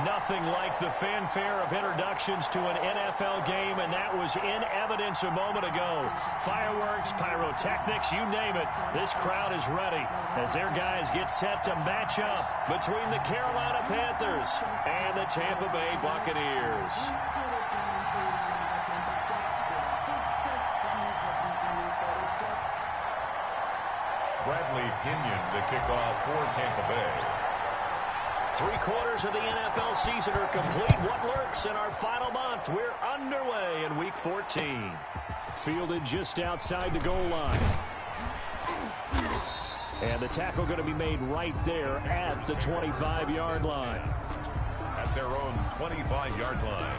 Nothing like the fanfare of introductions to an NFL game, and that was in evidence a moment ago. Fireworks, pyrotechnics, you name it. This crowd is ready as their guys get set to match up between the Carolina Panthers and the Tampa Bay Buccaneers. Bradley Pinion to kick off for Tampa Bay. 3/4 of the NFL season are complete. What lurks in our final month? We're underway in Week 14. Fielded just outside the goal line. And the tackle going to be made right there at the 25-yard line. At their own 25-yard line.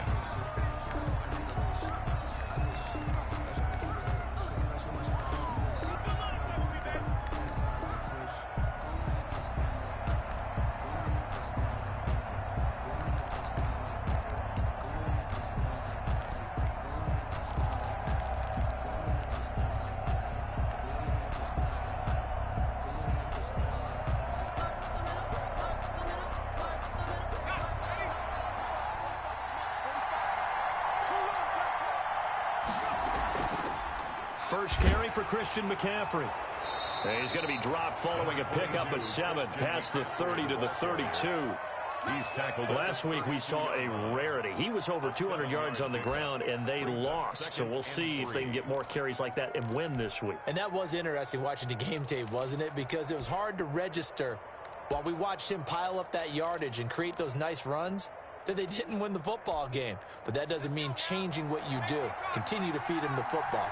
First carry for Christian McCaffrey. He's going to be dropped following a pickup of 7 past the 30 to the 32. He's tackled. Last week we saw a rarity. He was over 200 yards on the ground, and they lost. So we'll see if they can get more carries like that and win this week. And that was interesting watching the game tape, wasn't it? Because it was hard to register while we watched him pile up that yardage and create those nice runs that they didn't win the football game. But that doesn't mean changing what you do. Continue to feed him the football.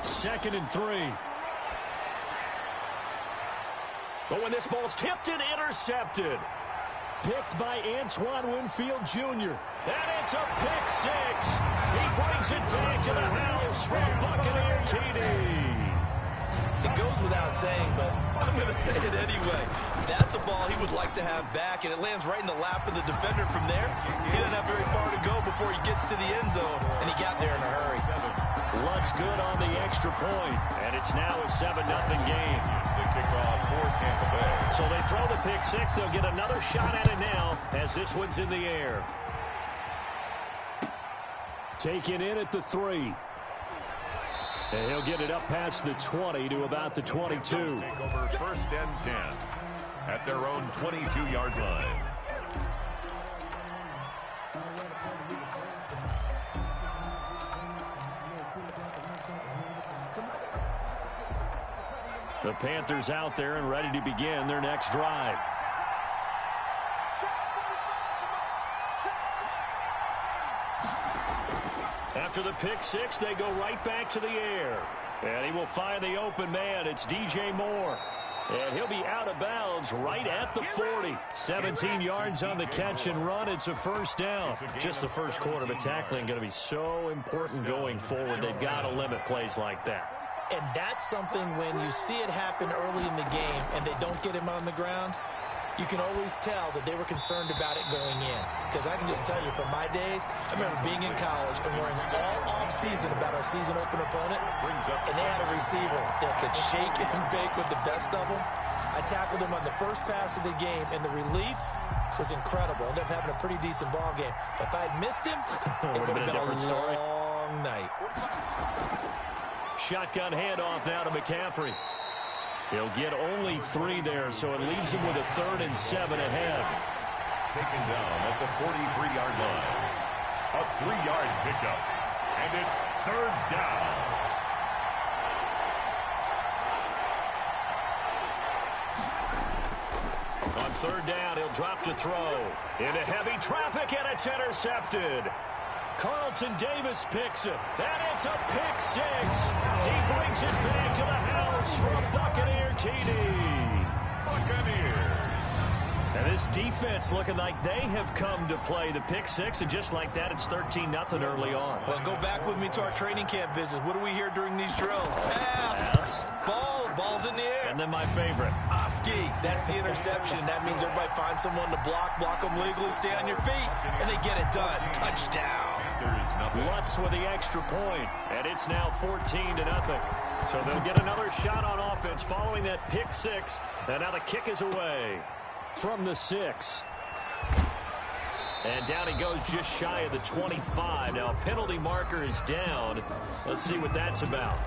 2nd and 3. But when this ball's tipped and intercepted. Picked by Antoine Winfield Jr. And it's a pick 6. He brings it back to the house for a Buccaneer TD. It goes without saying, but I'm going to say it anyway. That's a ball he would like to have back, and it lands right in the lap of the defender from there. He doesn't have very far to go before he gets to the end zone, and he got there in a hurry. Luck's good on the extra point, and it's now a 7-0 game. The kickoff for Tampa Bay. So they throw the pick 6. They'll get another shot at it now as this one's in the air. Taken in at the 3. And he'll get it up past the 20 to about the 22. Take over 1st and 10 at their own 22-yard line. The Panthers out there and ready to begin their next drive. After the pick 6, they go right back to the air. And he will find the open man. It's DJ Moore. And he'll be out of bounds right at the 40. 17 yards on the catch and run. It's a first down. Just the first quarter, but tackling going to be so important going forward. They've got to limit plays like that. And that's something when you see it happen early in the game and they don't get him on the ground, you can always tell that they were concerned about it going in. Because I can just tell you from my days, I remember being in college and worrying all off-season about our season open opponent, and they had a receiver that could shake and bake with the best of them. I tackled him on the first pass of the game, and the relief was incredible. Ended up having a pretty decent ball game. But if I'd missed him, it would have been a long night. Shotgun handoff now to McCaffrey. He'll get only 3 there, so it leaves him with a 3rd and 7 ahead. Taken down at the 43-yard line. A 3-yard pickup. And it's 3rd down. On 3rd down, he'll drop to throw. Into heavy traffic, and it's intercepted. Carlton Davis picks it, and it's a pick 6. He brings it back to the house for a Buccaneer TD. Buccaneers. And this defense looking like they have come to play the pick 6, and just like that, it's 13-0 early on. Well, go back with me to our training camp visits. What do we hear during these drills? Pass. Ball's in the air. And then my favorite. Ski. That's the interception. That means everybody finds someone to block them legally, stay on your feet, and they get it done. Touchdown. Lutz with the extra point, and it's now 14-0. So they'll get another shot on offense following that pick six, and now the kick is away from the 6. And down he goes just shy of the 25. Now a penalty marker is down. Let's see what that's about.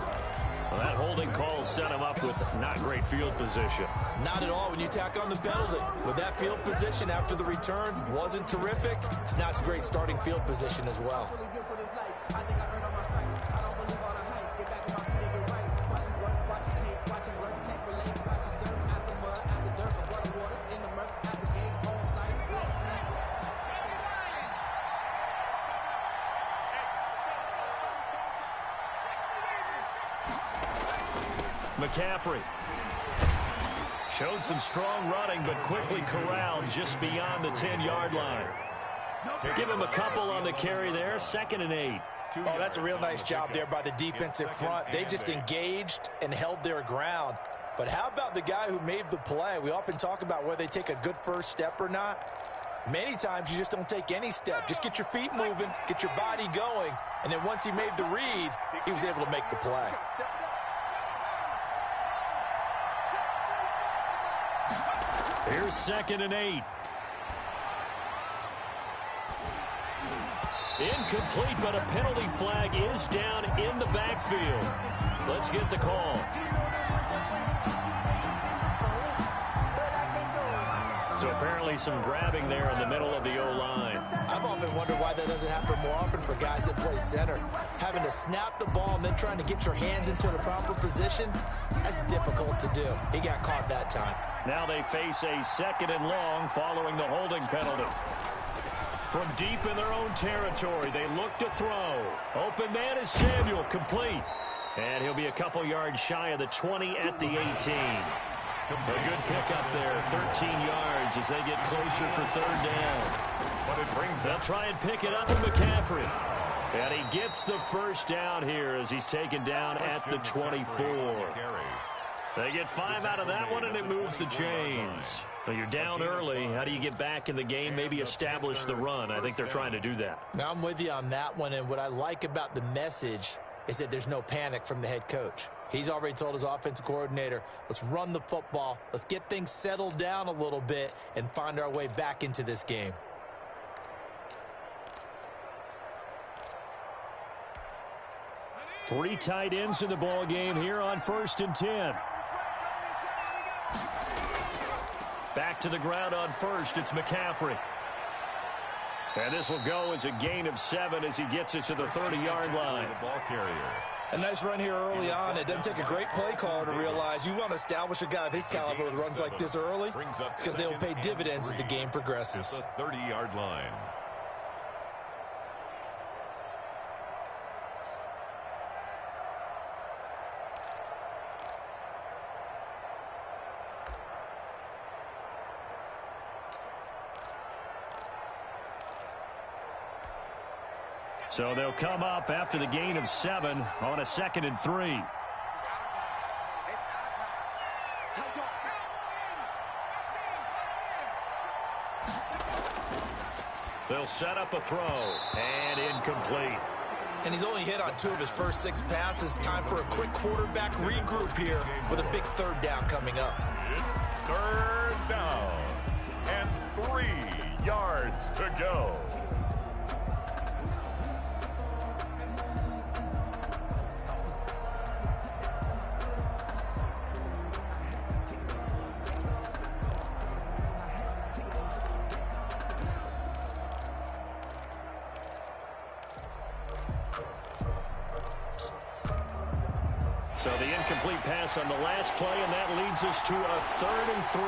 Well, that holding call set him up with not great field position. Not at all when you tack on the penalty. With that field position after the return wasn't terrific. It's not a great starting field position as well. McCaffrey showed some strong running, but quickly corralled just beyond the 10-yard line. Give him a couple on the carry there. 2nd and 8. Oh, that's a real nice job there by the defensive front. They just engaged and held their ground. But how about the guy who made the play? We often talk about whether they take a good first step or not. Many times you just don't take any step. Just get your feet moving, get your body going, and then once he made the read, he was able to make the play. Here's 2nd and 8. Incomplete, but a penalty flag is down in the backfield. Let's get the call. So apparently some grabbing there in the middle of the O-line. I've often wondered why that doesn't happen more often for guys that play center. Having to snap the ball and then trying to get your hands into the proper position, that's difficult to do. He got caught that time. Now they face a 2nd and long following the holding penalty. From deep in their own territory, they look to throw. Open man is Samuel, complete. And he'll be a couple yards shy of the 20 at the 18. A good pickup there, 13 yards as they get closer for 3rd down. They'll try and pick it up with McCaffrey. And he gets the first down here as he's taken down at the 24. They get 5 out of that one, and it moves the chains. Well, you're down early. How do you get back in the game, maybe establish the run? I think they're trying to do that. Now, I'm with you on that one, and what I like about the message is that there's no panic from the head coach. He's already told his offensive coordinator, let's run the football, let's get things settled down a little bit and find our way back into this game. Three tight ends in the ball game here on 1st and 10. Back to the ground on 1st. It's McCaffrey. And this will go as a gain of 7 as he gets it to the 30-yard line. Ball carrier. A nice run here early on. It doesn't take a great play caller to realize you want to establish a guy of his caliber with runs like this early because they'll pay dividends as the game progresses. At the 30-yard line. So they'll come up after the gain of 7 on a 2nd and 3. They'll set up a throw, and incomplete. And he's only hit on 2 of his first 6 passes. Time for a quick quarterback regroup here with a big 3rd down coming up. It's 3rd down and 3 yards to go. So the incomplete pass on the last play, and that leads us to a 3rd and 3.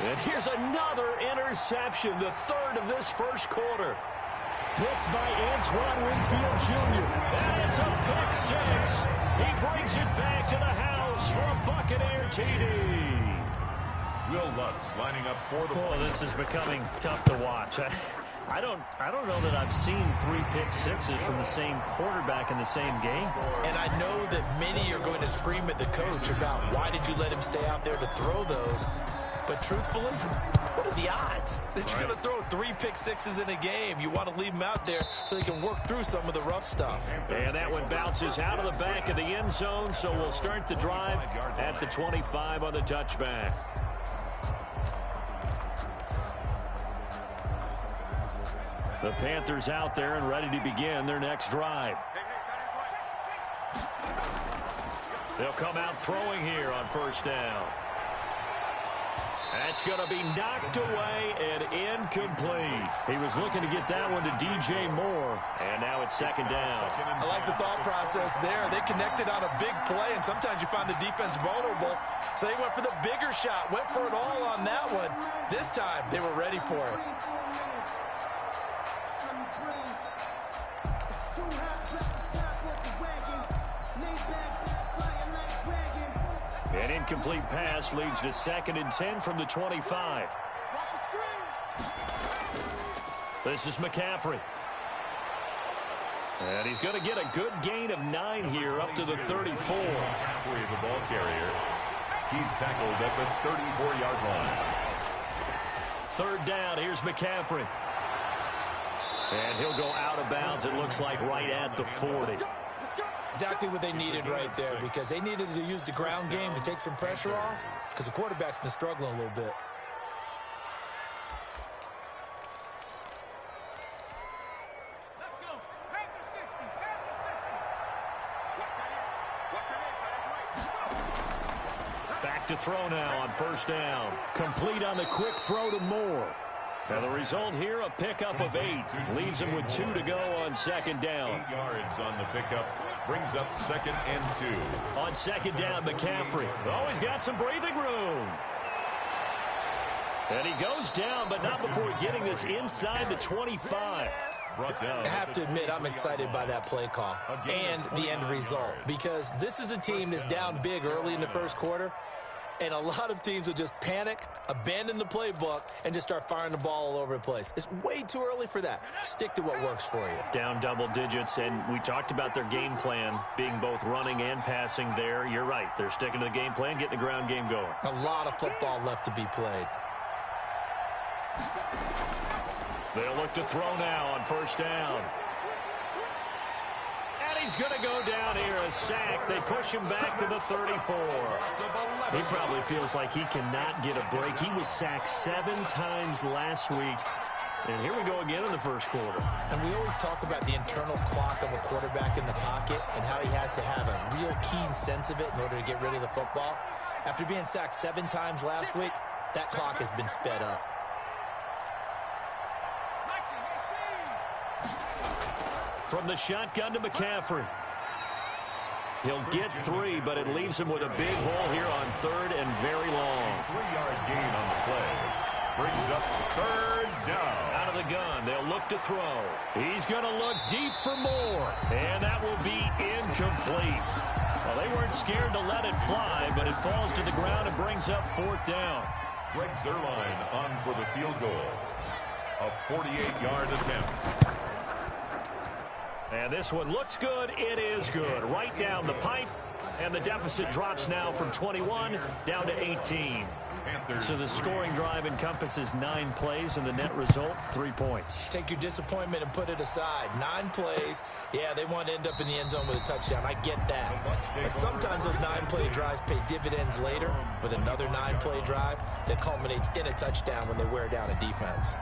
And here's another interception, the 3rd of this first quarter. Picked by Antoine Winfield Jr. And it's a pick 6. He brings it back to the house for a Buccaneer TD. Will Lutz lining up for the ball. This is becoming tough to watch. I don't know that I've seen 3 pick sixes from the same quarterback in the same game. And I know that many are going to scream at the coach about why did you let him stay out there to throw those. But truthfully, what are the odds that you're going to throw 3 pick sixes in a game? You want to leave them out there so they can work through some of the rough stuff. And that one bounces out of the back of the end zone, so we'll start the drive at the 25 on the touchback. The Panthers out there and ready to begin their next drive. They'll come out throwing here on first down. That's going to be knocked away and incomplete. He was looking to get that one to DJ Moore, and now it's second down. I like the thought process there. They connected on a big play, and sometimes you find the defense vulnerable. So they went for the bigger shot, went for it all on that one. This time, they were ready for it. An incomplete pass leads to 2nd and 10 from the 25. This is McCaffrey. And he's going to get a good gain of 9 here up to the 34. McCaffrey, the ball carrier. He's tackled at the 34-yard line. 3rd down, here's McCaffrey. And he'll go out of bounds, it looks like, right at the 40. Exactly what they needed right there, because they needed to use the ground game to take some pressure off, because the quarterback's been struggling a little bit. Back to throw now on first down. Complete on the quick throw to Moore. Now the result here, a pickup of 8. Leaves him with 2 to go on 2nd down. 8 yards on the pickup. Brings up 2nd and 2. On 2nd down, McCaffrey. Oh, he's got some breathing room. And he goes down, but not before getting this inside the 25. I have to admit, I'm excited by that play call and the end result, because this is a team that's down big early in the first quarter, and a lot of teams will just panic, abandon the playbook, and just start firing the ball all over the place. It's way too early for that. Stick to what works for you. Down double digits, and we talked about their game plan being both running and passing there. You're right. They're sticking to the game plan, getting the ground game going. A lot of football left to be played. They'll look to throw now on first down. And he's going to go down here, a sack. They push him back to the 34. He probably feels like he cannot get a break. He was sacked 7 times last week. And here we go again in the first quarter. And we always talk about the internal clock of a quarterback in the pocket and how he has to have a real keen sense of it in order to get rid of the football. After being sacked 7 times last week, that clock has been sped up. From the shotgun to McCaffrey. He'll get 3, but it leaves him with a big hole here on 3rd and very long. 3-yard gain on the play. Brings up 3rd down. Out of the gun, they'll look to throw. He's going to look deep for Moore, and that will be incomplete. Well, they weren't scared to let it fly, but it falls to the ground and brings up 4th down. Greg Zuerlein on for the field goal. A 48-yard attempt. And this one looks good. It is good. Right down the pipe. And the deficit drops now from 21 down to 18. So the scoring drive encompasses 9 plays, and the net result, 3 points. Take your disappointment and put it aside. 9 plays. Yeah, they want to end up in the end zone with a touchdown. I get that. But sometimes those 9-play drives pay dividends later with another 9-play drive that culminates in a touchdown when they wear down a defense.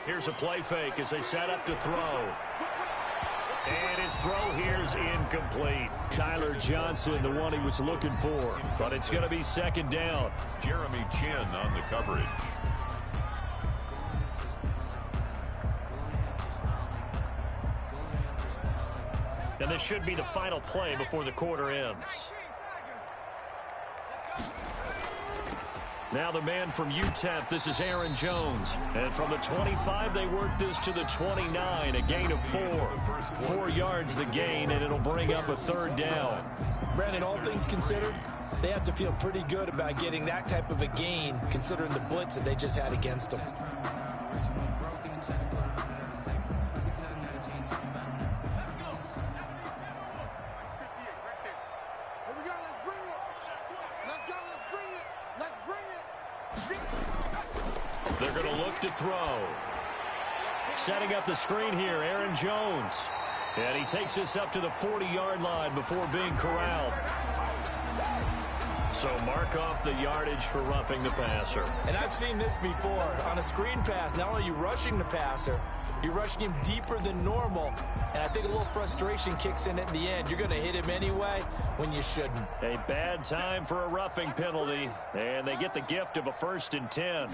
Here's a play fake as they set up to throw. And his throw here is incomplete. Tyler Johnson, the one he was looking for. But it's going to be 2nd down. Jeremy Chin on the coverage. And this should be the final play before the quarter ends. Now the man from UTEP, this is Aaron Jones. And from the 25, they work this to the 29, a gain of 4. 4 yards the gain, and it'll bring up a third down. Brandon, all things considered, they have to feel pretty good about getting that type of a gain, considering the blitz that they just had against them. They're going to look to throw. Setting up the screen here, Aaron Jones. And he takes this up to the 40-yard line before being corralled. So mark off the yardage for roughing the passer. And I've seen this before. On a screen pass, not only are you rushing the passer, you're rushing him deeper than normal. And I think a little frustration kicks in at the end. You're going to hit him anyway when you shouldn't. A bad time for a roughing penalty. And they get the gift of a 1st and 10.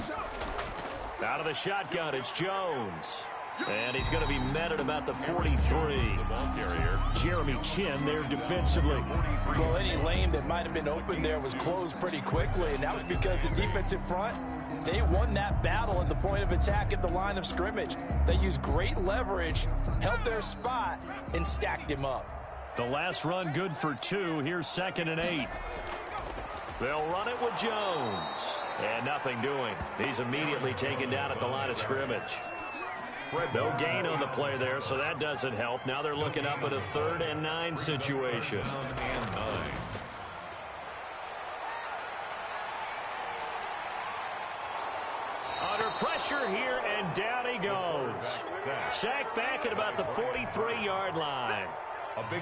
Out of the shotgun, it's Jones. And he's going to be met at about the 43. The ball carrier. Jeremy Chin there defensively. Well, any lane that might have been open there was closed pretty quickly, and that was because the defensive front, they won that battle at the point of attack at the line of scrimmage. They used great leverage, held their spot, and stacked him up. The last run good for 2. Here's 2nd and 8. They'll run it with Jones. And nothing doing. He's immediately taken down at the line of scrimmage. No gain on the play there, so that doesn't help. Now they're looking up at a 3rd and 9 situation. Under pressure here, and down he goes. Sacked back at about the 43-yard line.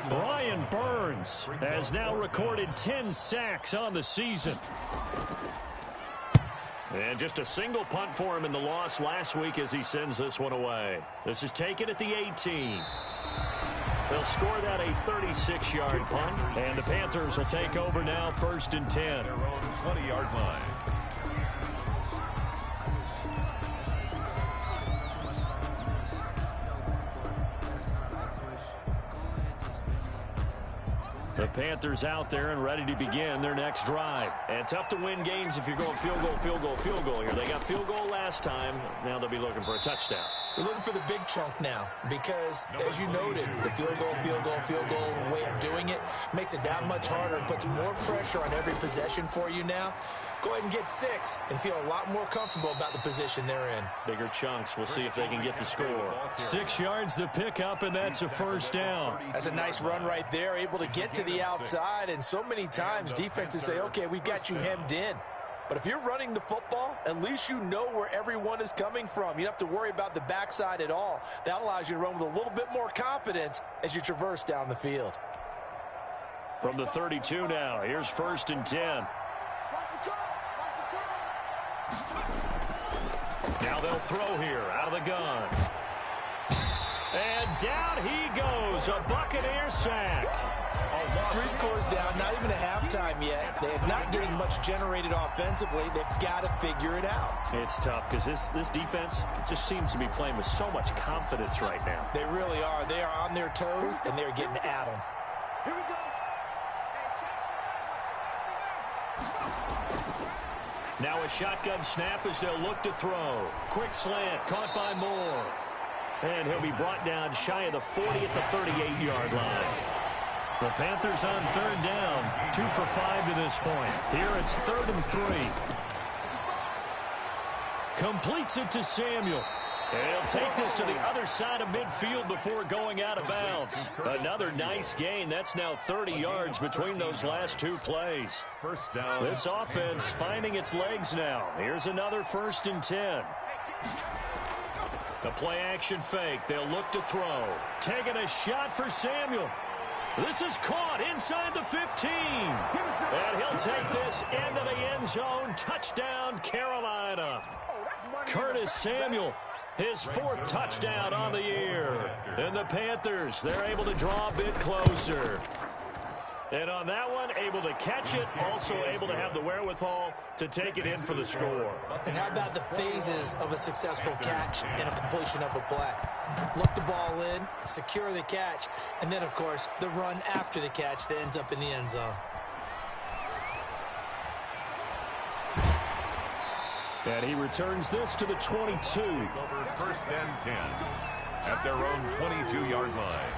Brian Burns has now recorded 10 sacks on the season. And just a single punt for him in the loss last week as he sends this one away. This is taken at the 18. They'll score that a 36-yard punt, and the Panthers will take over now 1st and 10. Their own 20-yard line. The Panthers out there and ready to begin their next drive. And tough to win games if you're going field goal, field goal, field goal here. They got field goal last time. Now they'll be looking for a touchdown. They're looking for the big chunk now because, as you noted, the field goal, field goal, field goal way of doing it makes it that much harder and puts more pressure on every possession for you now. Go ahead and get 6 and feel a lot more comfortable about the position they're in. Bigger chunks. We'll see if they can get the score. 6 yards the pickup, and that's a 1st down. That's a nice run right there, able to get to the outside. And so many times defenses say, okay, we've got you hemmed in. But if you're running the football, at least you know where everyone is coming from. You don't have to worry about the backside at all. That allows you to run with a little bit more confidence as you traverse down the field. From the 32 now, here's 1st and 10. Now they'll throw here out of the gun. And down he goes, a Buccaneer sack. 3 scores down, not even a halftime yet. They're not getting much generated offensively. They've got to figure it out. It's tough because this defense just seems to be playing with so much confidence right now. They really are. They are on their toes, and they're getting at them. Here we go. Now a shotgun snap as they'll look to throw. Quick slant, caught by Moore. And he'll be brought down shy of the 40 at the 38-yard line. The Panthers on 3rd down, 2 for 5 to this point. Here it's 3rd and 3. Completes it to Samuel. And he'll take this to the other side of midfield before going out of bounds. Another nice gain. That's now 30 yards between those last 2 plays. 1st down. This offense finding its legs now. Here's another 1st and 10. The play action fake. They'll look to throw. Taking a shot for Samuel. This is caught inside the 15. And he'll take this into the end zone. Touchdown, Carolina. Curtis Samuel, his 4th touchdown on the year. And the Panthers, they're able to draw a bit closer. And on that one, able to catch it, also able to have the wherewithal to take it in for the score. And how about the phases of a successful catch and a completion of a play? Look the ball in, secure the catch, and then, of course, the run after the catch that ends up in the end zone. And he returns this to the 22. Over first and 10 at their own 22-yard line.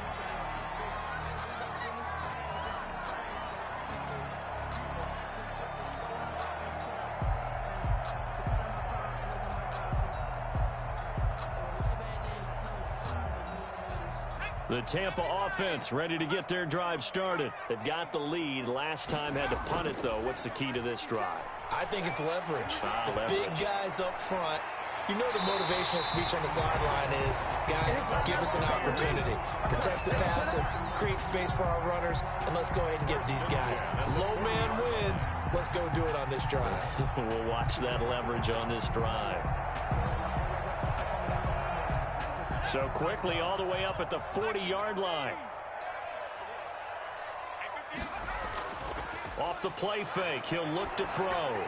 The Tampa offense ready to get their drive started. They've got the lead. Last time had to punt it, though. What's the key to this drive? I think it's leverage. Leverage. Big guys up front. You know the motivational speech on the sideline is, guys, give us an opportunity. Protect the passer, create space for our runners, and let's go ahead and get these guys. Low man wins. Let's go do it on this drive. We'll watch that leverage on this drive. So quickly all the way up at the 40-yard line. Off the play fake, he'll look to throw.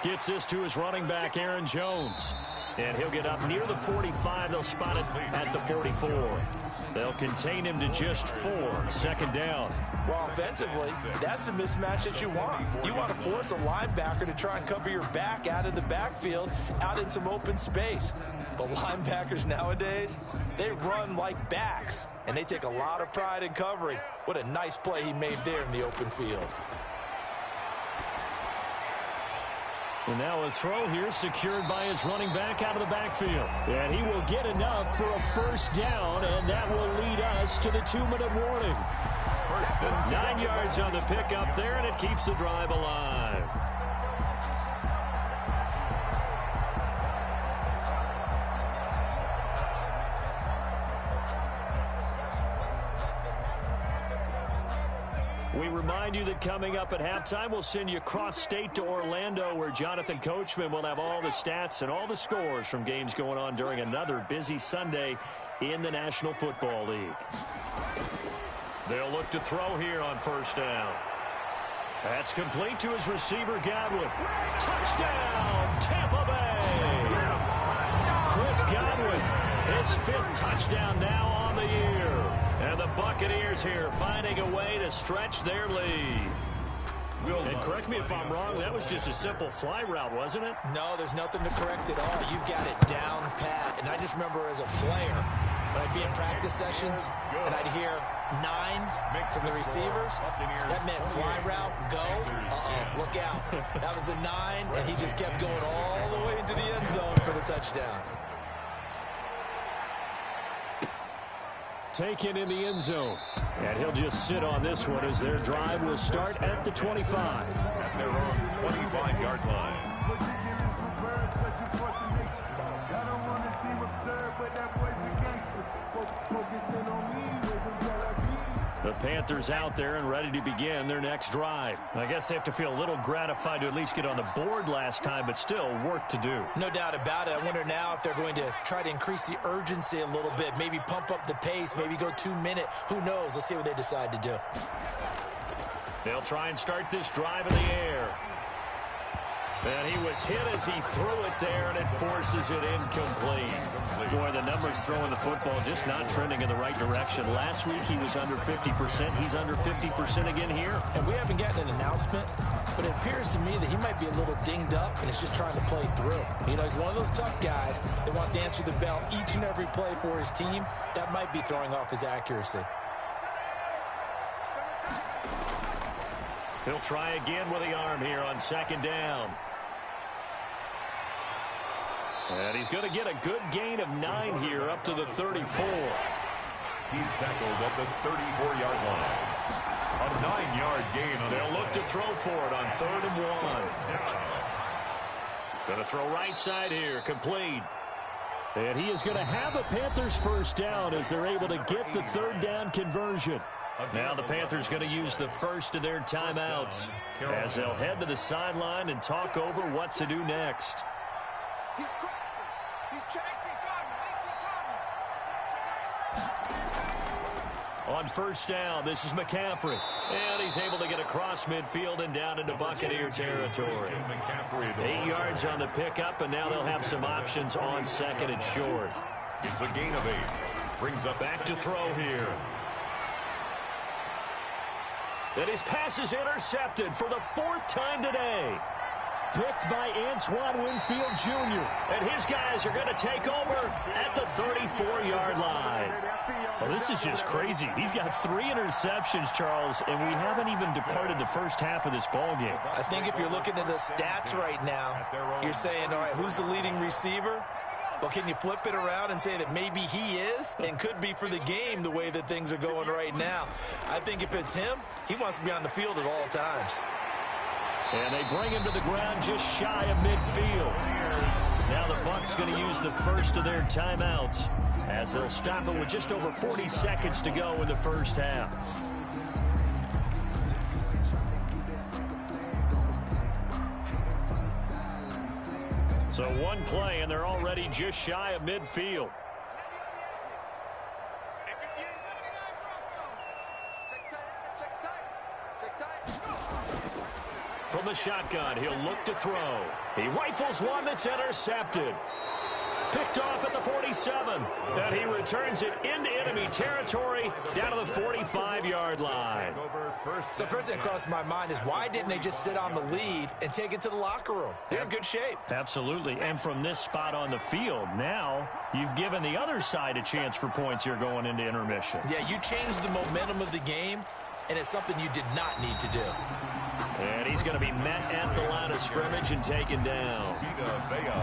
Gets this to his running back, Aaron Jones. And he'll get up near the 45. They'll spot it at the 44. They'll contain him to just 4. Second down. Well, offensively, that's the mismatch that you want. You want to force a linebacker to try and cover your back out of the backfield, out in some open space. But linebackers nowadays, they run like backs, and they take a lot of pride in covering. What a nice play he made there in the open field. And now a throw here secured by his running back out of the backfield. And he will get enough for a first down, and that will lead us to the 2-minute warning. First and 9 yards on the pickup there, and it keeps the drive alive. We remind you that coming up at halftime, we'll send you cross-state to Orlando, where Jonathan Coachman will have all the stats and all the scores from games going on during another busy Sunday in the National Football League. They'll look to throw here on first down. That's complete to his receiver, Godwin. Touchdown, Tampa Bay! Chris Godwin, his 5th touchdown now on the year. And the Buccaneers here finding a way to stretch their lead. And correct me if I'm wrong, that was just a simple fly route, wasn't it? No, there's nothing to correct at all. You've got it down pat. And I just remember as a player, when I'd be in practice sessions, and I'd hear 9 from the receivers, that meant fly route, go, look out. That was the 9, and he just kept going all the way into the end zone for the touchdown. Taken in the end zone. And he'll just sit on this one as their drive will start at the 25. at their own 25-yard line. The Panthers out there and ready to begin their next drive. I guess they have to feel a little gratified to at least get on the board last time, but still work to do. No doubt about it. I wonder now if they're going to try to increase the urgency a little bit, maybe pump up the pace, maybe go 2-minute. Who knows? Let's see what they decide to do. They'll try and start this drive in the air. And he was hit as he threw it there, and it forces it incomplete. Boy, the numbers throwing the football just not trending in the right direction. Last week he was under 50%. He's under 50% again here. And we haven't gotten an announcement, but it appears to me that he might be a little dinged up and is just trying to play through. You know, he's one of those tough guys that wants to answer the bell each and every play for his team. That might be throwing off his accuracy. He'll try again with the arm here on second down. And he's going to get a good gain of 9 here up to the 34. He's tackled at the 34-yard line. A 9-yard gain on They'll look to throw for it on 3rd and 1. Going to throw right side here, complete. And he is going to have a Panthers first down as they're able to get the 3rd down conversion. Now the Panthers going to use the first of their timeouts as they'll head to the sideline and talk over what to do next. He's crossing. He's checking. On first down, this is McCaffrey. And he's able to get across midfield and down into Buccaneer territory. 8 yards on the pickup, and now they'll have some options on second and short. It's a gain of 8. Brings up Back to throw here. And his pass is intercepted for the 4th time today. picked by Antoine Winfield Jr. And his guys are going to take over at the 34-yard line. Well, this is just crazy. He's got 3 interceptions, Charles, and we haven't even departed the first half of this ball game. I think if you're looking at the stats right now, you're saying, all right, who's the leading receiver? Well, can you flip it around and say that maybe he is and could be for the game the way that things are going right now? I think if it's him, he wants to be on the field at all times. And they bring him to the ground just shy of midfield. Now the Bucs going to use the first of their timeouts as they'll stop it with just over 40 seconds to go in the first half. So one play, and they're already just shy of midfield. From the shotgun, he'll look to throw. He rifles one that's intercepted. Picked off at the 47. And he returns it into enemy territory down to the 45-yard line. So first thing that crossed my mind is why didn't they just sit on the lead and take it to the locker room? They're in good shape. Absolutely. And from this spot on the field, now you've given the other side a chance for points here going into intermission. Yeah, you changed the momentum of the game, and it's something you did not need to do. And he's going to be met at the line of scrimmage and taken down.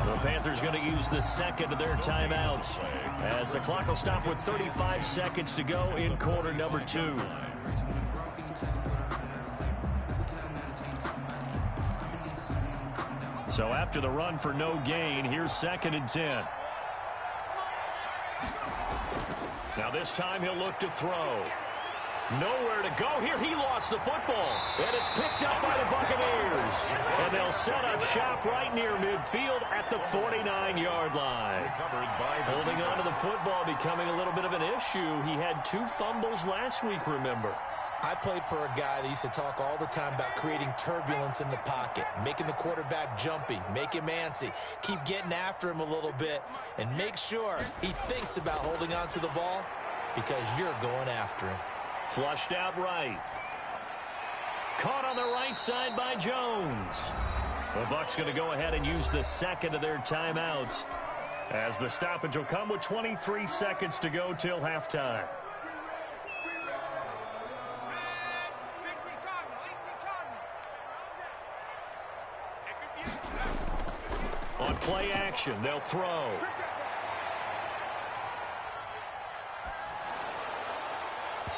The Panthers going to use the second of their timeouts as the clock will stop with 35 seconds to go in quarter number 2. So after the run for no gain, here's 2nd and 10. Now this time he'll look to throw. Nowhere to go here. He lost the football. And it's picked up by the Buccaneers. And they'll set up shop right near midfield at the 49-yard line. Holding on to the football becoming a little bit of an issue. He had 2 fumbles last week, remember. I played for a guy that used to talk all the time about creating turbulence in the pocket, making the quarterback jumpy, make him antsy, keep getting after him a little bit, and make sure he thinks about holding on to the ball because you're going after him. Flushed out right. Caught on the right side by Jones. The Bucs going to go ahead and use the second of their timeouts as the stoppage will come with 23 seconds to go till halftime. On play action, they'll throw.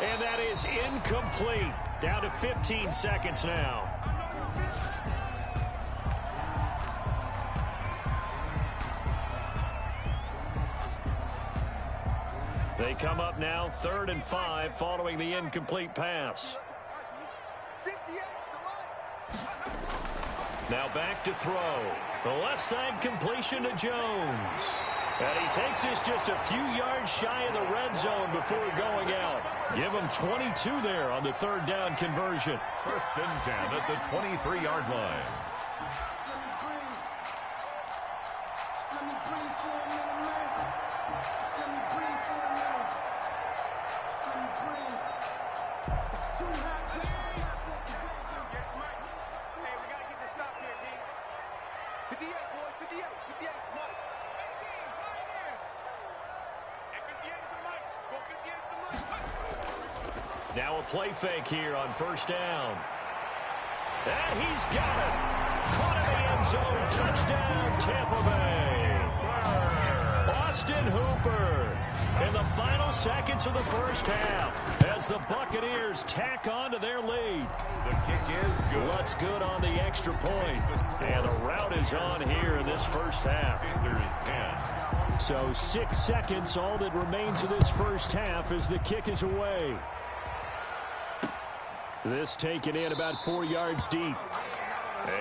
And that is incomplete. Down to 15 seconds now. They come up now 3rd and 5 following the incomplete pass. Now back to throw. The left side completion to Jones. And he takes this just a few yards shy of the red zone before going out. Give him 22 there on the 3rd down conversion. 1st and 10 at the 23-yard line. Now a play fake here on 1st down. And he's got it. Caught in the end zone. Touchdown, Tampa Bay. Austin Hooper in the final seconds of the first half as the Buccaneers tack on to their lead. The kick is good. What's good on the extra point. And the route is on here in this first half. Panthers 10. So 6 seconds, all that remains of this first half as the kick is away. This taken in about 4 yards deep.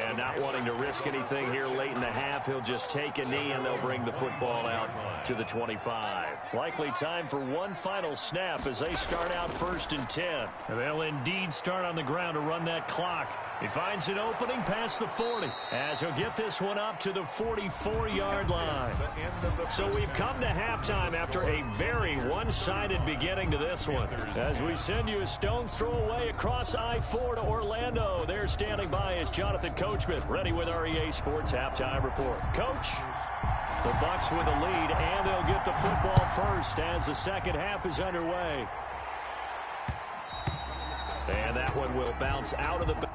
And not wanting to risk anything here late in the half, he'll just take a knee and they'll bring the football out to the 25. Likely time for one final snap as they start out 1st and 10. They'll indeed start on the ground to run that clock. He finds an opening past the 40 as he'll get this one up to the 44-yard line. So we've come to halftime after a very one-sided beginning to this one. As we send you a stone's throw away across I-4 to Orlando. There standing by is Jonathan Coachman, ready with our EA Sports Halftime Report. Coach, the Bucs with the lead, and they'll get the football first as the second half is underway. And that one will bounce out of the...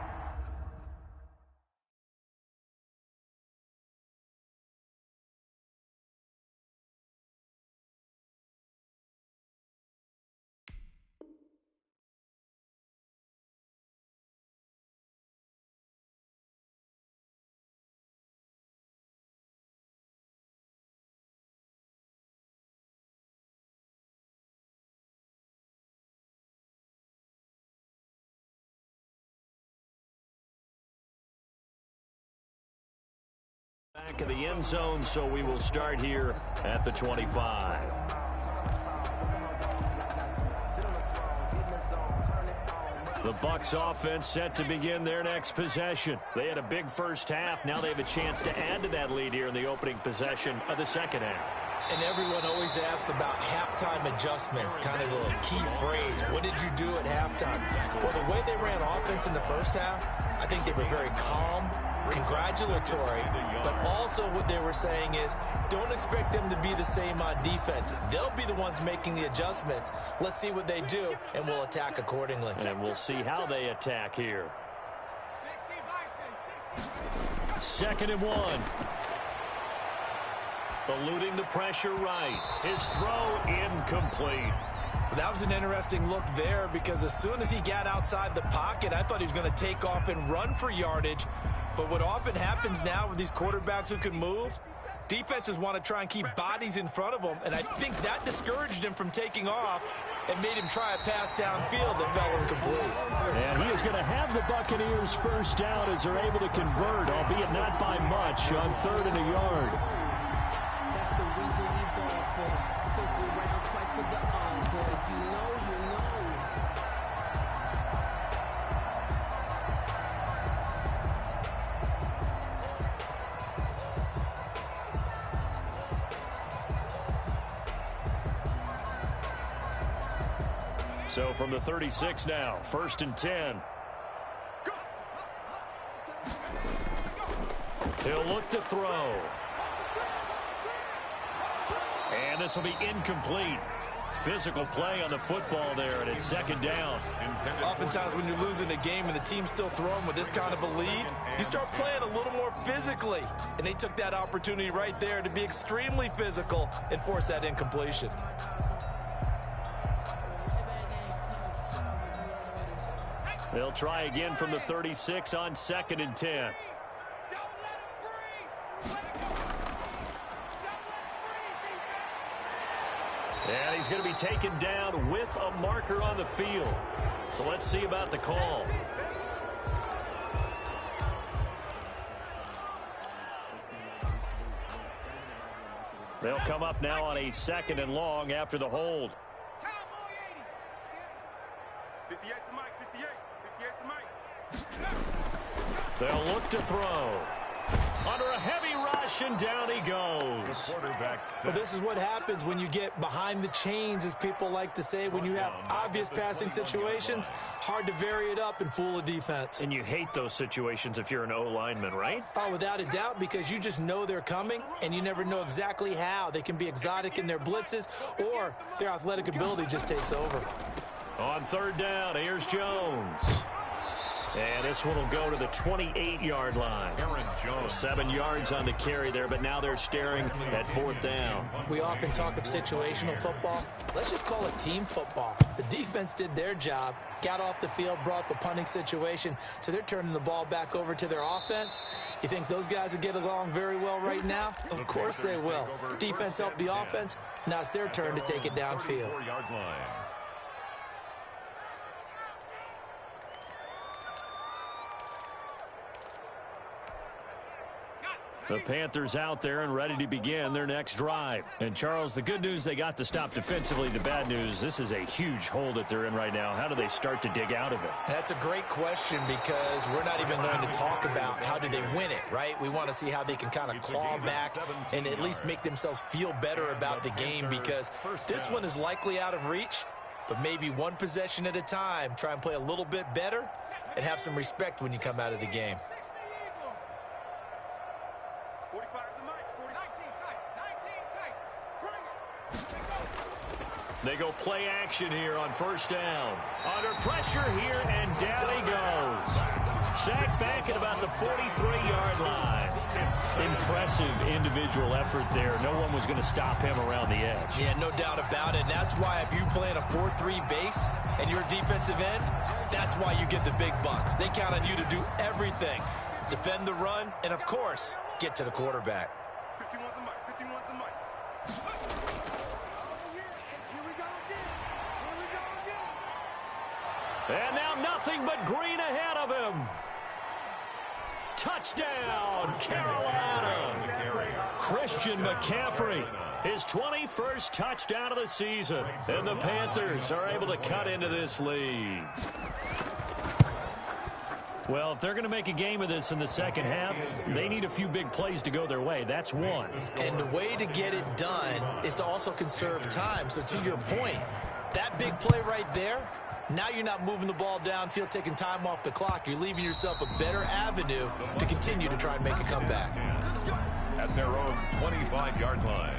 back of the end zone, so we will start here at the 25. The Bucs offense set to begin their next possession. They had a big first half. Now they have a chance to add to that lead here in the opening possession of the second half. And everyone always asks about halftime adjustments, kind of the key phrase. What did you do at halftime? Well, the way they ran offense in the first half, I think they were very calm, congratulatory, but also what they were saying is don't expect them to be the same on defense. They'll be the ones making the adjustments. Let's see what they do, and we'll attack accordingly. And we'll see how they attack here. 2nd and 1. Eluding the pressure right. His throw incomplete. That was an interesting look there because as soon as he got outside the pocket, I thought he was going to take off and run for yardage. But what often happens now with these quarterbacks who can move, defenses want to try and keep bodies in front of them, and I think that discouraged him from taking off and made him try a pass downfield that fell incomplete. And he is going to have the Buccaneers first down as they're able to convert, albeit not by much, on 3rd and a yard. That's the reason we ball for. Circle round twice for the encore. You know. So from the 36 now, 1st and 10. He'll look to throw. And this will be incomplete. Physical play on the football there, and it's 2nd down. Oftentimes when you're losing a game and the team's still throwing with this kind of a lead, you start playing a little more physically. And they took that opportunity right there to be extremely physical and force that incompletion. They'll try again from the 36 on 2nd and 10. And he's going to be taken down with a marker on the field. So let's see about the call. They'll come up now on a 2nd and long after the hold. 58 to Mike, 58 to Mike. They'll look to throw. Under a heavy rush, and down he goes. The quarterback set. Well, this is what happens when you get behind the chains, as people like to say. When you have obvious passing situations, hard to vary it up and fool a defense. And you hate those situations if you're an O-lineman, right? Oh, without a doubt, because you just know they're coming, and you never know exactly how. They can be exotic in their blitzes, or their athletic ability just takes over. On 3rd down, here's Jones. And this one will go to the 28-yard line. Aaron Jones. 7 yards on the carry there, but now they're staring at 4th down. We often talk of situational football. Let's just call it team football. The defense did their job, got off the field, brought the punting situation, so they're turning the ball back over to their offense. You think those guys will get along very well right now? Of course they will. Defense helped the offense. Now it's their turn to take it downfield. 4-yard line. The Panthers out there and ready to begin their next drive. And, Charles, the good news, they got the stop defensively. The bad news, this is a huge hole that they're in right now. How do they start to dig out of it? That's a great question because we're not even going to talk about how do they win it, right? We want to see how they can kind of claw back and at least make themselves feel better about the game because this one is likely out of reach, but maybe one possession at a time. Try and play a little bit better and have some respect when you come out of the game. They go play action here on first down. Under pressure here, and down he goes. Sacked back at about the 43-yard line. Impressive individual effort there. No one was going to stop him around the edge. Yeah, no doubt about it. And that's why if you play in a 4-3 base and you're a defensive end, that's why you get the big bucks. They count on you to do everything. Defend the run, and, of course, get to the quarterback. 51's the mic. 51's the mic. And now nothing but green ahead of him. Touchdown, Carolina. Christian McCaffrey, his 21st touchdown of the season. And the Panthers are able to cut into this lead. Well, if they're going to make a game of this in the second half, they need a few big plays to go their way. That's one. And the way to get it done is to also conserve time. So to your point, that big play right there, now you're not moving the ball downfield, taking time off the clock. You're leaving yourself a better avenue to continue to try and make a comeback. At their own 25-yard line.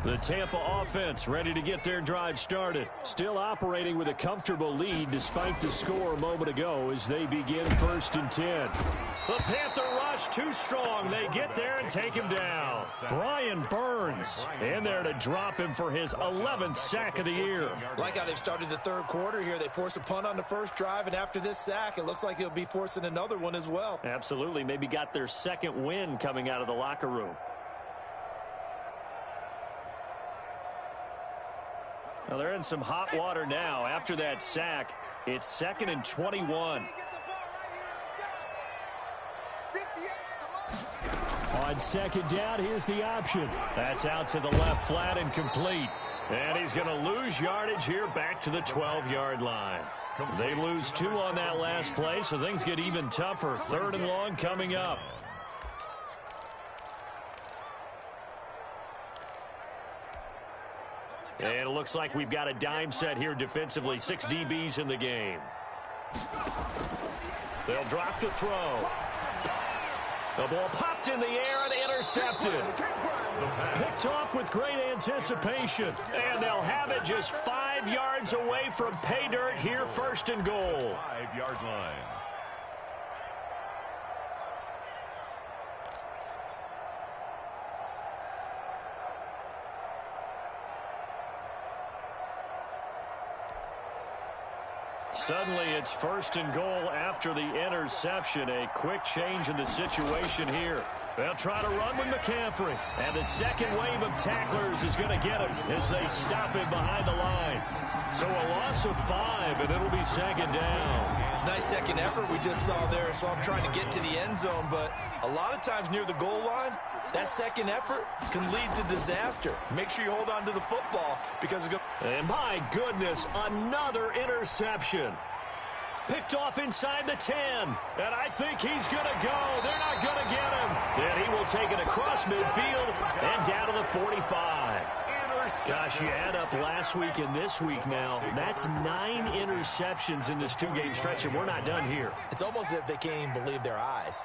The Tampa offense ready to get their drive started. Still operating with a comfortable lead despite the score a moment ago as they begin 1st and 10. The Panther rush too strong. They get there and take him down. Brian Burns in there to drop him for his 11th sack of the year. Like how they've started the third quarter here. They force a punt on the first drive, and after this sack, it looks like they'll be forcing another one as well. Absolutely. Maybe got their second win coming out of the locker room. Well, they're in some hot water now. After that sack, it's 2nd and 21. On second down, here's the option. That's out to the left, flat and complete. And he's going to lose yardage here back to the 12-yard line. They lose 2 on that last play, so things get even tougher. 3rd and long coming up. And it looks like we've got a dime set here defensively. 6 DBs in the game. They'll drop to throw. The ball popped in the air and intercepted. Picked off with great anticipation. And they'll have it just 5 yards away from pay dirt here, 1st and goal. 5-yard line. Suddenly, it's 1st and goal after the interception. A quick change in the situation here. They'll try to run with McCaffrey. And the second wave of tacklers is going to get him as they stop him behind the line. So a loss of 5, and it'll be 2nd down. It's a nice second effort we just saw there. So I'm trying to get to the end zone, but a lot of times near the goal line, that second effort can lead to disaster. Make sure you hold on to the football because it's going to... And my goodness, another interception. Picked off inside the 10. And I think he's going to go. They're not going to get him. And he will take it across midfield and down to the 45. Gosh, you add up last week and this week now. That's 9 interceptions in this 2-game stretch, and we're not done here. It's almost as if they can't even believe their eyes.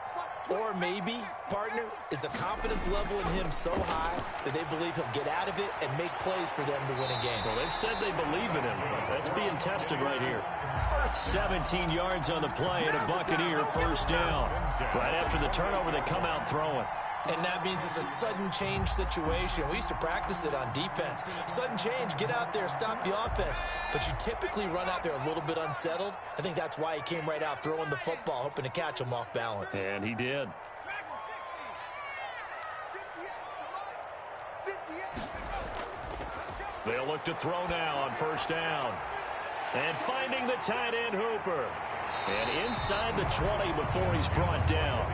Or maybe, partner, is the confidence level in him so high that they believe he'll get out of it and make plays for them to win a game. Well, they've said they believe in him. That's being tested right here. 17 yards on the play and a Buccaneer 1st down. Right after the turnover, they come out throwing. And that means it's a sudden change situation. We used to practice it on defense. Sudden change, get out there, stop the offense. But you typically run out there a little bit unsettled. I think that's why he came right out throwing the football, hoping to catch him off balance. And he did. They'll look to throw now on first down. And finding the tight end Hooper. And inside the 20 before he's brought down.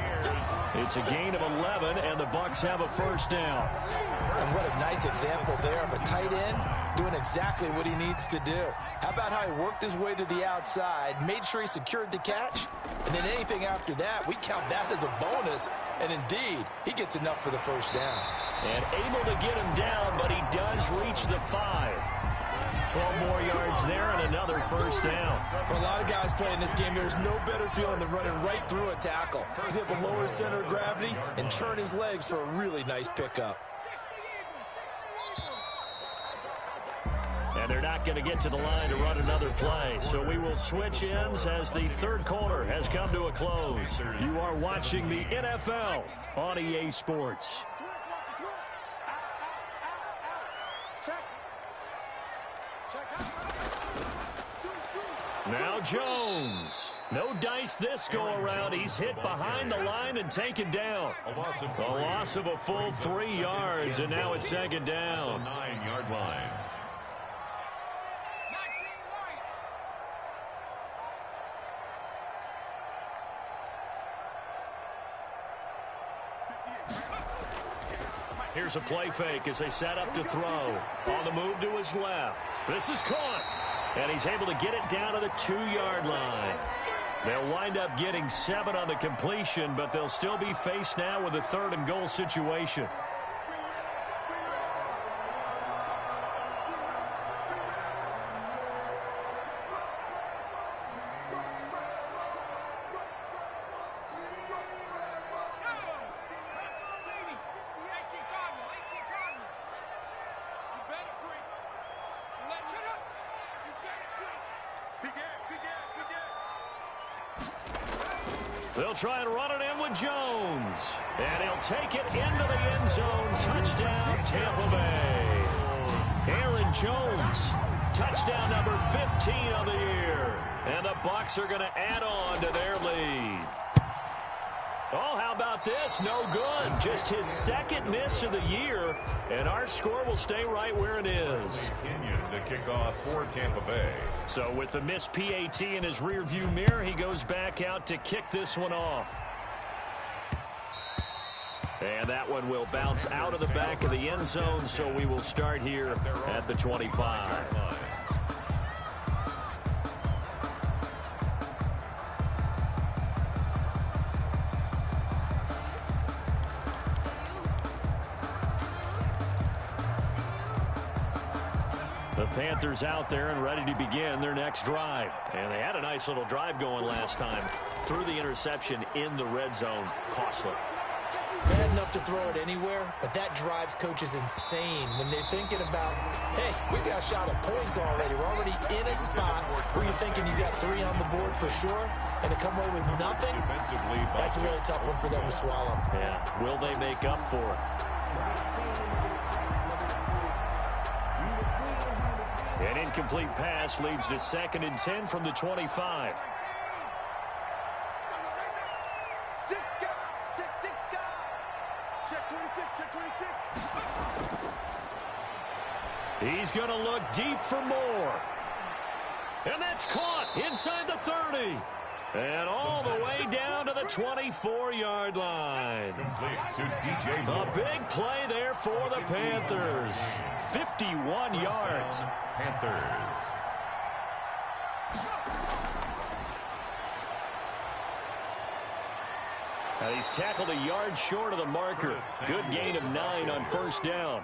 It's a gain of 11, and the Bucs have a first down. And what a nice example there of a tight end doing exactly what he needs to do. How about how he worked his way to the outside, made sure he secured the catch, and then anything after that, we count that as a bonus. And indeed, he gets enough for the first down. And able to get him down, but he does reach the 5. 12 more yards there and another first down. For a lot of guys playing this game, there's no better feeling than running right through a tackle. He's able to lower his center of gravity and churn his legs for a really nice pickup. And they're not going to get to the line to run another play. So we will switch ends as the third quarter has come to a close. You are watching the NFL on EA Sports. Now Jones. No dice this go-around. He's hit behind the line and taken down. A loss of a full 3 yards, and now it's second down. 9-yard line. Here's a play fake as they set up to throw. On the move to his left. This is caught. And he's able to get it down to the 2-yard line. They'll wind up getting 7 on the completion, but they'll still be faced now with a 3rd and goal situation. They'll try and run it in with Jones. And he'll take it into the end zone. Touchdown, Tampa Bay. Aaron Jones, touchdown number 15 of the year. And the Bucs are going to add on to their lead. Oh, how about this? No good. Just his 2nd miss of the year. And our score will stay right where it is. Kenyon to kick off for Tampa Bay. So with the missed PAT in his rearview mirror, he goes back out to kick this one off. And that one will bounce out of the back of the end zone, so we will start here at the 25. The Panthers out there and ready to begin their next drive. And they had a nice little drive going last time. Threw the interception in the red zone. Costly. Bad enough to throw it anywhere, but that drives coaches insane when they're thinking about, hey, we got a shot at points already. We're already in a spot where you're thinking you got 3 on the board for sure, and to come away with nothing, that's a really tough one for them to swallow. Yeah, will they make up for it? An incomplete pass leads to 2nd and 10 from the 25. He's going to look deep for more. And that's caught inside the 30. And all the way down to the 24-yard line. To DJ Moore. A big play there for the Panthers. 51 yards. Panthers. Now he's tackled a yard short of the marker. Good gain of 9 on first down.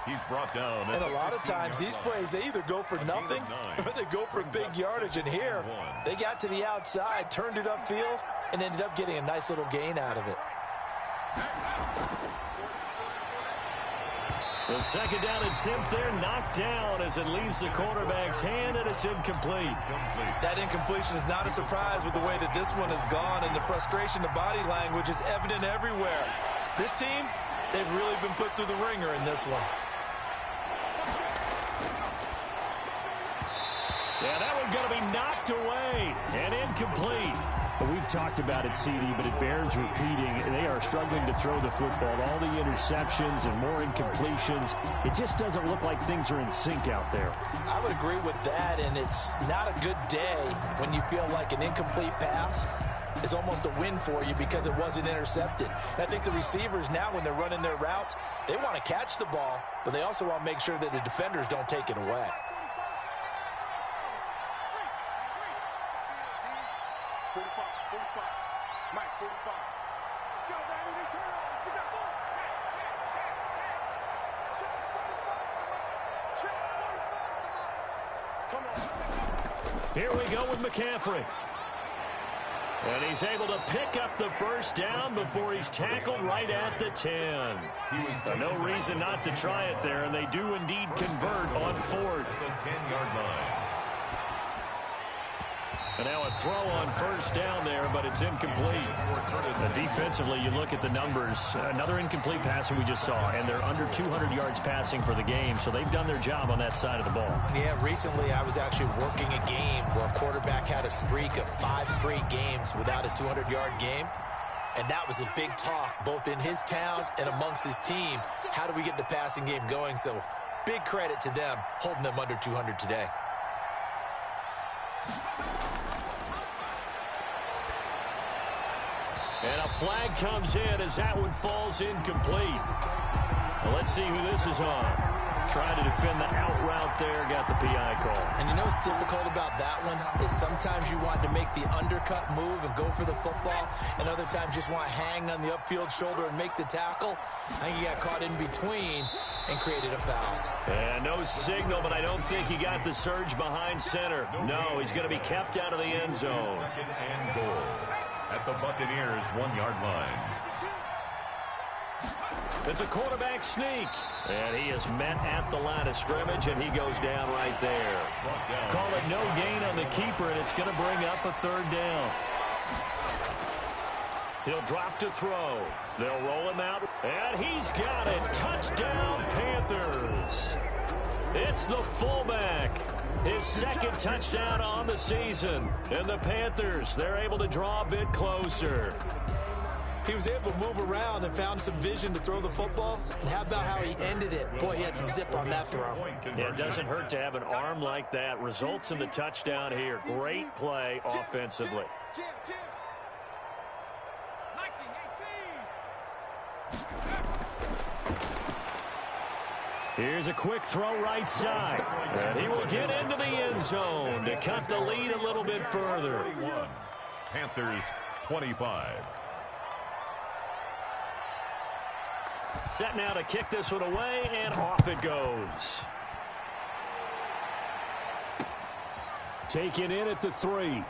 He's brought down. And a lot of times these plays, they either go for nothing or they go for big yardage. And here, they got to the outside, turned it upfield, and ended up getting a nice little gain out of it. The 2nd down attempt there knocked down as it leaves the quarterback's hand, and it's incomplete. That incompletion is not a surprise with the way that this one has gone, and the frustration, the body language is evident everywhere. This team, they've really been put through the ringer in this one. Yeah, that one's going to be knocked away and incomplete. Well, we've talked about it, CD, but it bears repeating. They are struggling to throw the football. All the interceptions and more incompletions. It just doesn't look like things are in sync out there. I would agree with that, and it's not a good day when you feel like an incomplete pass is almost a win for you because it wasn't intercepted. And I think the receivers now, when they're running their routes, they want to catch the ball, but they also want to make sure that the defenders don't take it away. Here we go with McCaffrey. And he's able to pick up the first down before he's tackled right at the 10. No reason not to try it there, and they do indeed convert on fourth. The 10-yard line. And now a throw on first down there, but it's incomplete. Defensively, you look at the numbers. Another incomplete pass that we just saw, and they're under 200 yards passing for the game, so they've done their job on that side of the ball. Yeah, recently I was actually working a game where a quarterback had a streak of 5 straight games without a 200-yard game. And that was a big talk, both in his town and amongst his team. How do we get the passing game going? So big credit to them, holding them under 200 today. And a flag comes in as that one falls incomplete. Well, let's see who this is on. Trying to defend the out route there, got the PI call. And you know what's difficult about that one is sometimes you want to make the undercut move and go for the football, and other times just want to hang on the upfield shoulder and make the tackle. I think he got caught in between and created a foul. And no signal, but I don't think he got the surge behind center. No, he's going to be kept out of the end zone. Second and goal at the Buccaneers' 1-yard line. It's a quarterback sneak. And he is met at the line of scrimmage, and he goes down right there. Call it no gain on the keeper, and it's going to bring up a third down. He'll drop to throw. They'll roll him out, and he's got it. Touchdown, Panthers. It's the fullback. His second touchdown on the season. And the Panthers, they're able to draw a bit closer. He was able to move around and found some vision to throw the football. And how about how he ended it? Boy, he had some zip on that throw. Yeah, it doesn't hurt to have an arm like that. Results in the touchdown here. Great play offensively. Here's a quick throw right side. And he will get into the end zone to cut the lead a little bit further. Panthers 25. Set now to kick this one away, and off it goes. Taken in at the 3.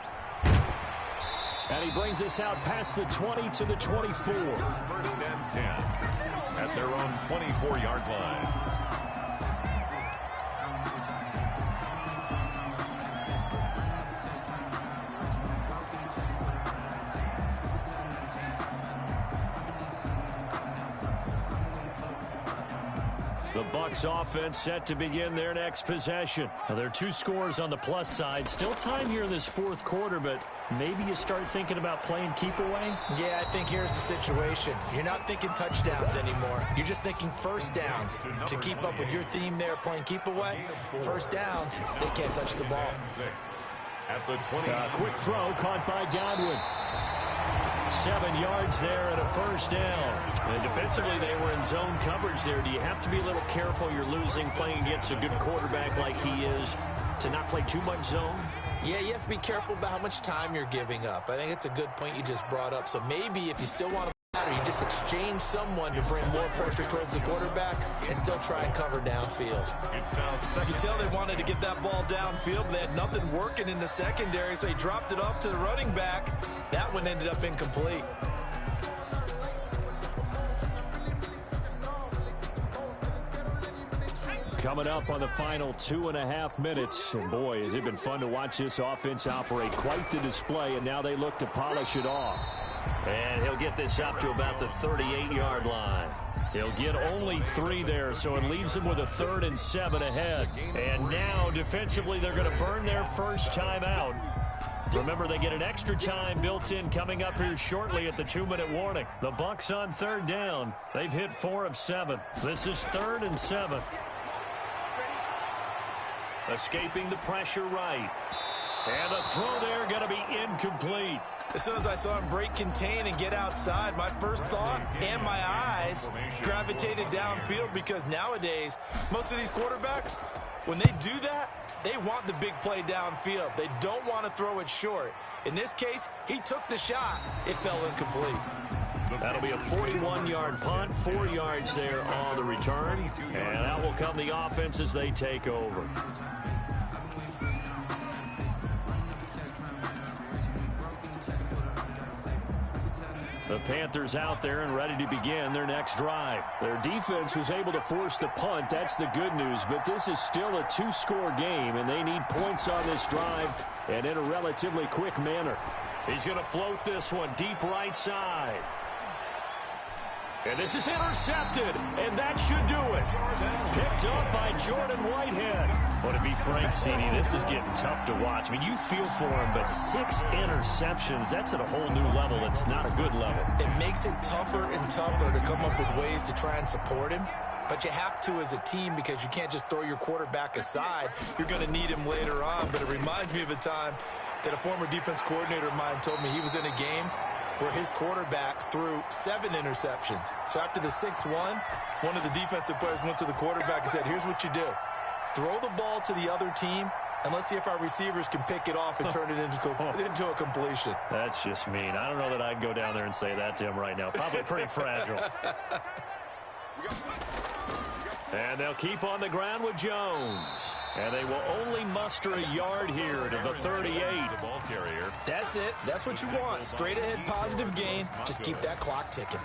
And he brings us out past the 20 to the 24. First and 10 at their own 24-yard line. The Bucs offense set to begin their next possession. Now, there are 2 scores on the plus side. Still time here in this fourth quarter, but maybe you start thinking about playing keep away? Yeah, I think here's the situation. You're not thinking touchdowns anymore. You're just thinking first downs. To keep up with your theme there, playing keep away, first downs, they can't touch the ball. At the 20. Quick throw caught by Godwin. 7 yards there and a first down. And defensively, they were in zone coverage there. Do you have to be a little careful? You're losing playing against a good quarterback like he is to not play too much zone? Yeah, you have to be careful about how much time you're giving up. I think it's a good point you just brought up. So maybe if you still want to matter, you just exchange someone to bring more pressure towards the quarterback and still try and cover downfield. You can tell they wanted to get that ball downfield, but they had nothing working in the secondary, so he dropped it off to the running back. That one ended up incomplete. Coming up on the final 2.5 minutes. And boy, has it been fun to watch this offense operate. Quite the display, and now they look to polish it off. And he'll get this up to about the 38-yard line. He'll get only 3 there, so it leaves him with a 3rd and 7 ahead. And now, defensively, they're going to burn their first time out. Remember, they get an extra time built in coming up here shortly at the 2-minute warning. The Bucs on third down. They've hit 4 of 7. This is 3rd and 7. Escaping the pressure right. And the throw there going to be incomplete. As soon as I saw him break contain and get outside, my first thought and my eyes gravitated downfield, because nowadays, most of these quarterbacks, when they do that, they want the big play downfield. They don't want to throw it short. In this case, he took the shot. It fell incomplete. That'll be a 41-yard punt, 4 yards there on the return. And out will come the offense as they take over. The Panthers out there and ready to begin their next drive. Their defense was able to force the punt. That's the good news. But this is still a 2-score game, and they need points on this drive and in a relatively quick manner. He's going to float this one deep right side. And this is intercepted, and that should do it. Picked up by Jordan Whitehead. Well, to be frank, Cini, this is getting tough to watch. I mean, you feel for him, but 6 interceptions, that's at a whole new level. It's not a good level. It makes it tougher and tougher to come up with ways to try and support him. But you have to as a team, because you can't just throw your quarterback aside. You're going to need him later on. But it reminds me of a time that a former defense coordinator of mine told me he was in a game where his quarterback threw 7 interceptions. So after the 6th one of the defensive players went to the quarterback and said, here's what you do. Throw the ball to the other team, and let's see if our receivers can pick it off and turn it into a completion. That's just mean. I don't know that I'd go down there and say that to him right now. Probably pretty fragile. And they'll keep on the ground with Jones. And they will only muster a yard here to the 38. That's it. That's what you want. Straight ahead positive gain. Just keep that clock ticking.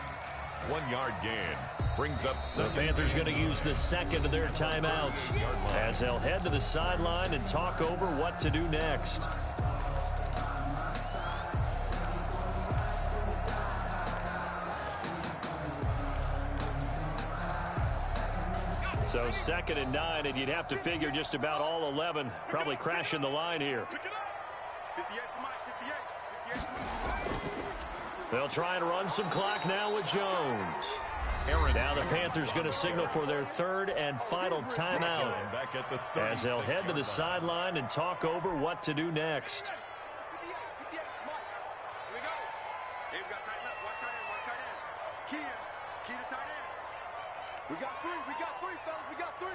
1-yard gain. Brings up the Panthers going to use the second of their timeouts as they'll head to the sideline and talk over what to do next. So 2nd and 9, and you'd have to figure just about all 11 probably crashing the line here. They'll try and run some clock now with Jones. Now the Panthers going to signal for their 3rd and final timeout as they'll head to the sideline and talk over what to do next. We got 3, fellas, we got 3.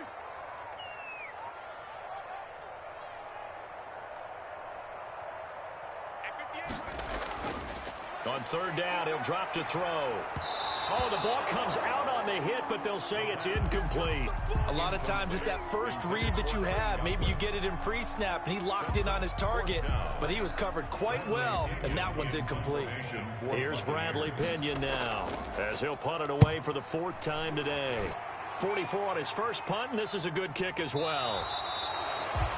On 3rd down, he'll drop to throw. Oh, the ball comes out on the hit, but they'll say it's incomplete. A lot of times it's that first read that you have. Maybe you get it in pre-snap, and he locked in on his target, but he was covered quite well, and that one's incomplete. Here's Bradley Pinion now, as he'll punt it away for the 4th time today. 44 on his first punt, and this is a good kick as well.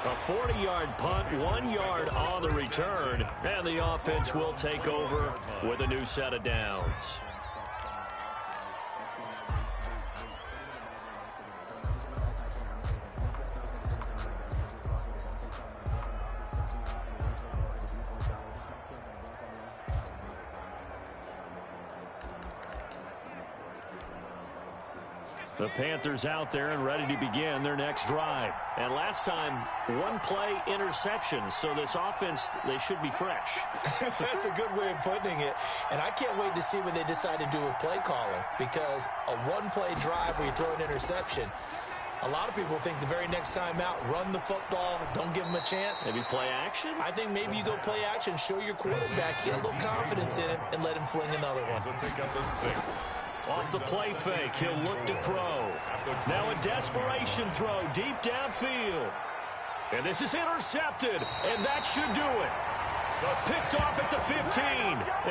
A 40-yard punt, 1 yard on the return, and the offense will take over with a new set of downs. The Panthers out there and ready to begin their next drive. And last time, 1-play interceptions. So this offense, they should be fresh. That's a good way of putting it. And I can't wait to see when they decide to do a play calling, because a 1-play drive where you throw an interception, a lot of people think the very next time out, run the football, don't give them a chance. Maybe play action? I think maybe you go play action, show your quarterback, get a little confidence in him, and let him fling another one. Off the play fake, he'll look to throw. Now a desperation throw deep downfield. And this is intercepted, and that should do it. Picked off at the 15.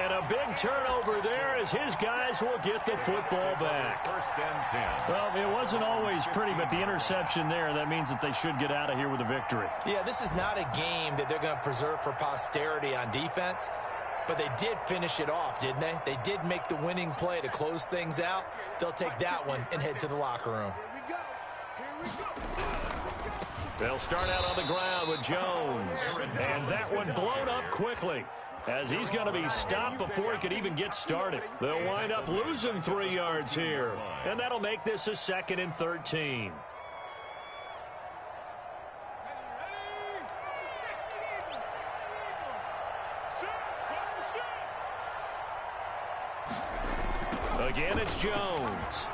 And a big turnover there as his guys will get the football back. 1st and 10. Well, it wasn't always pretty, but the interception there, that means that they should get out of here with a victory. Yeah, this is not a game that they're going to preserve for posterity on defense. But they did finish it off, didn't they? They did make the winning play to close things out. They'll take that one and head to the locker room. They'll start out on the ground with Jones. And that one blown up quickly, as he's going to be stopped before he could even get started. They'll wind up losing 3 yards here, and that'll make this a 2nd and 13. Again, it's Jones.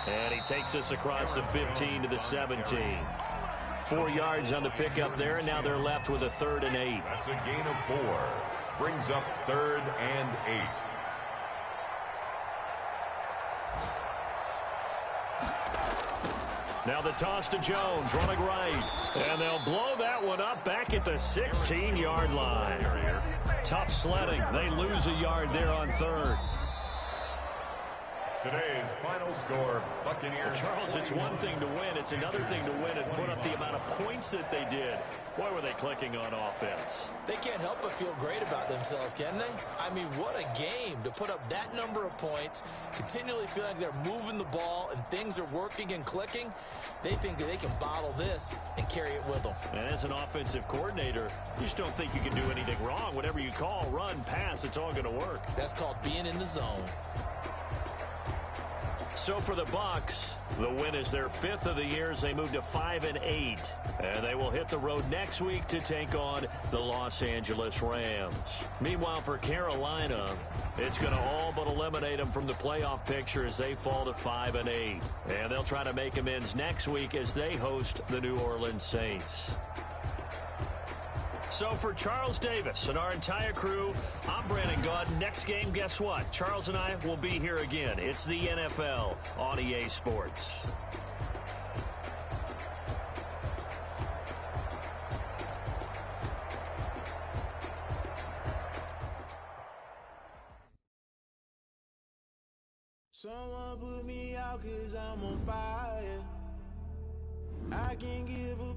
And he takes us across the 15 to the 17. 4 yards on the pickup there, and now they're left with a 3rd and 8. That's a gain of 4. Brings up 3rd and 8. Now the toss to Jones, running right. And they'll blow that one up back at the 16-yard line. Tough sledding. They lose a yard there on 3rd. Today's final score, Buccaneers. Charles, it's one thing to win. It's another thing to win and put up the amount of points that they did. Boy, were they clicking on offense. They can't help but feel great about themselves, can they? I mean, what a game to put up that number of points, continually feel like they're moving the ball and things are working and clicking. They think that they can bottle this and carry it with them. And as an offensive coordinator, you just don't think you can do anything wrong. Whatever you call, run, pass, it's all going to work. That's called being in the zone. So for the Bucs, the win is their 5th of the year as they move to 5 and 8. And they will hit the road next week to take on the Los Angeles Rams. Meanwhile, for Carolina, it's going to all but eliminate them from the playoff picture as they fall to 5 and 8. And they'll try to make amends next week as they host the New Orleans Saints. So for Charles Davis and our entire crew, I'm Brandon Gaudin. Next game, guess what? Charles and I will be here again. It's the NFL on EA Sports. Someone put me out 'cause I'm on fire. I can't give a